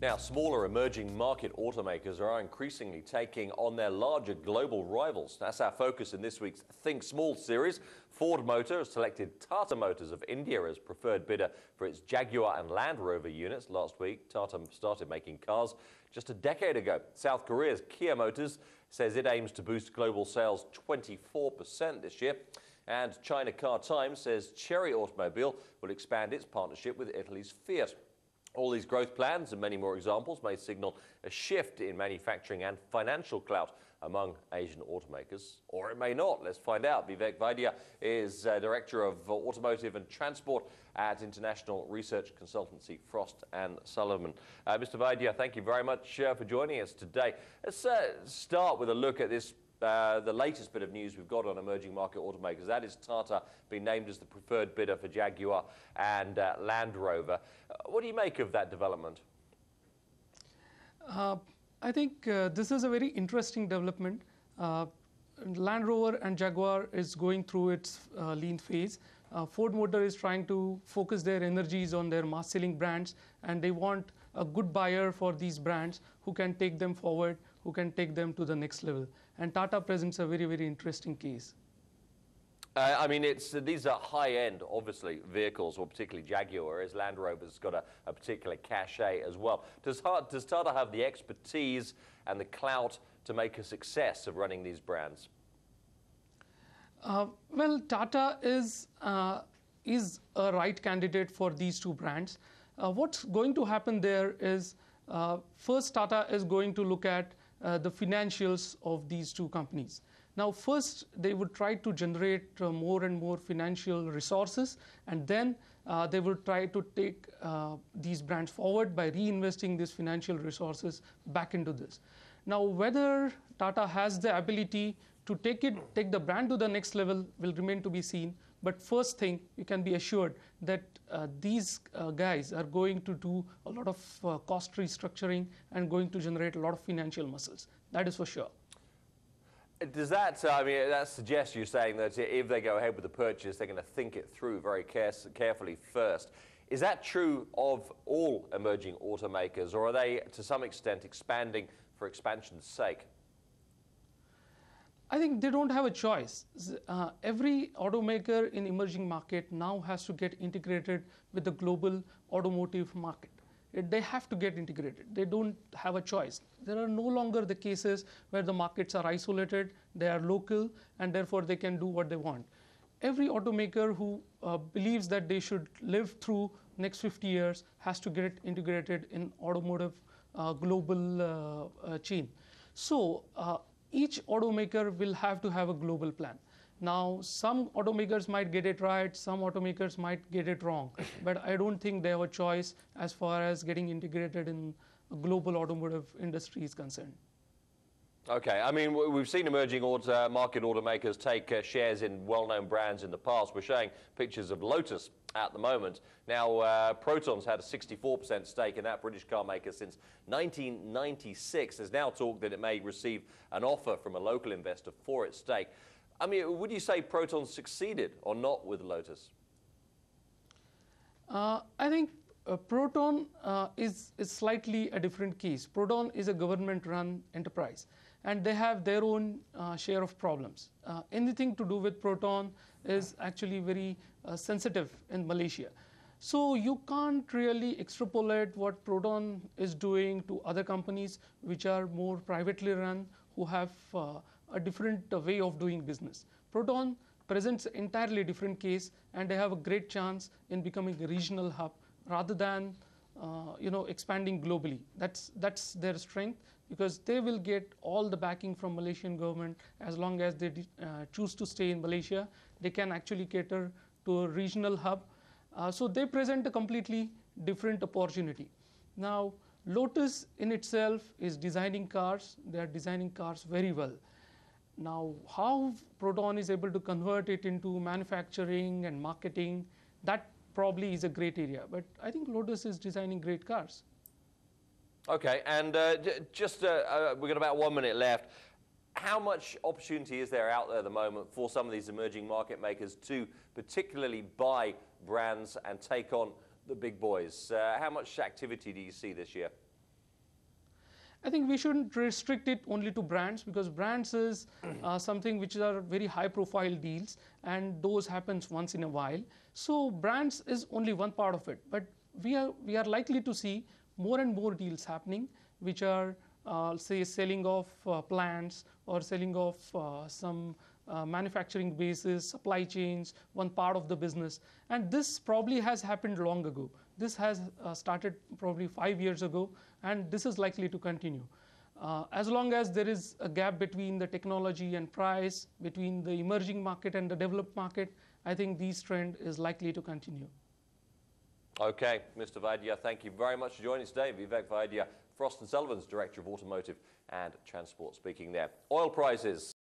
Now, smaller emerging market automakers are increasingly taking on their larger global rivals. That's our focus in this week's Think Small series. Ford Motor has selected Tata Motors of India as preferred bidder for its Jaguar and Land Rover units. Last week, Tata started making cars just a decade ago. South Korea's Kia Motors says it aims to boost global sales 24% this year. And China Car Times says Chery Automobile will expand its partnership with Italy's Fiat. All these growth plans and many more examples may signal a shift in manufacturing and financial clout among Asian automakers, or it may not. Let's find out. Vivek Vaidya is Director of Automotive and Transport at international research consultancy Frost & Sullivan. Mr. Vaidya, thank you very much for joining us today. Let's start with a look at this the latest bit of news we've got on emerging market automakers. That is Tata being named as the preferred bidder for Jaguar and Land Rover. What do you make of that development? I think this is a very interesting development. Land Rover and Jaguar is going through its lean phase. Ford Motor is trying to focus their energies on their mass-selling brands, and they want a good buyer for these brands who can take them forward, who can take them to the next level. And Tata presents a very, very interesting case. I mean, these are high-end, obviously, vehicles, or particularly Jaguar, whereas Land Rover's got a particular cachet as well. Does Tata have the expertise and the clout to make a success of running these brands? Well, Tata is a right candidate for these two brands. What's going to happen there is, first, Tata is going to look at the financials of these two companies. Now, first, they would try to generate more and more financial resources, and then they will try to take these brands forward by reinvesting these financial resources back into this. Now, whether Tata has the ability to take the brand to the next level will remain to be seen. But first thing, you can be assured that these guys are going to do a lot of cost restructuring and going to generate a lot of financial muscles. That is for sure. Does that, I mean, that suggests you're saying that if they go ahead with the purchase, they're going to think it through very carefully first. Is that true of all emerging automakers, or are they, to some extent, expanding for expansion's sake? I think they don't have a choice. Every automaker in emerging market now has to get integrated with the global automotive market. They have to get integrated. They don't have a choice. There are no longer the cases where the markets are isolated, they are local, and therefore they can do what they want. Every automaker who believes that they should live through next 50 years has to get integrated in automotive global chain. So each automaker will have to have a global plan. Now, some automakers might get it right, some automakers might get it wrong, but I don't think they have a choice as far as getting integrated in global automotive industry is concerned. Okay, I mean, we've seen emerging market automakers take shares in well-known brands in the past. We're showing pictures of Lotus at the moment. Now, Proton's had a 64% stake in that British car maker since 1996. There's now talk that it may receive an offer from a local investor for its stake. I mean, would you say Proton succeeded or not with Lotus? I think Proton is slightly a different case. Proton is a government-run enterprise, and they have their own share of problems. Anything to do with Proton is actually very sensitive in Malaysia. So you can't really extrapolate what Proton is doing to other companies which are more privately run, who have a different way of doing business. Proton presents an entirely different case, and they have a great chance in becoming a regional hub rather than expanding globally. That's their strength, because they will get all the backing from Malaysian government. As long as they choose to stay in Malaysia, they can actually cater to a regional hub. So they present a completely different opportunity. Now, Lotus in itself is designing cars. They are designing cars very well. Now, how Proton is able to convert it into manufacturing and marketing, that probably is a great area. But I think Lotus is designing great cars. Okay, and we've got about 1 minute left. How much opportunity is there out there at the moment for some of these emerging market makers to particularly buy brands and take on the big boys? How much activity do you see this year? I think we shouldn't restrict it only to brands, because brands is something which are very high profile deals, and those happens once in a while. So brands is only one part of it, but we are likely to see more and more deals happening which are say selling of plants or selling of some manufacturing bases, supply chains, one part of the business. And this probably has happened long ago. This has started probably 5 years ago, and this is likely to continue. As long as there is a gap between the technology and price, between the emerging market and the developed market, I think this trend is likely to continue. Okay, Mr. Vaidya, thank you very much for joining us today. Vivek Vaidya, Frost & Sullivan's Director of Automotive and Transport, speaking there. Oil prices.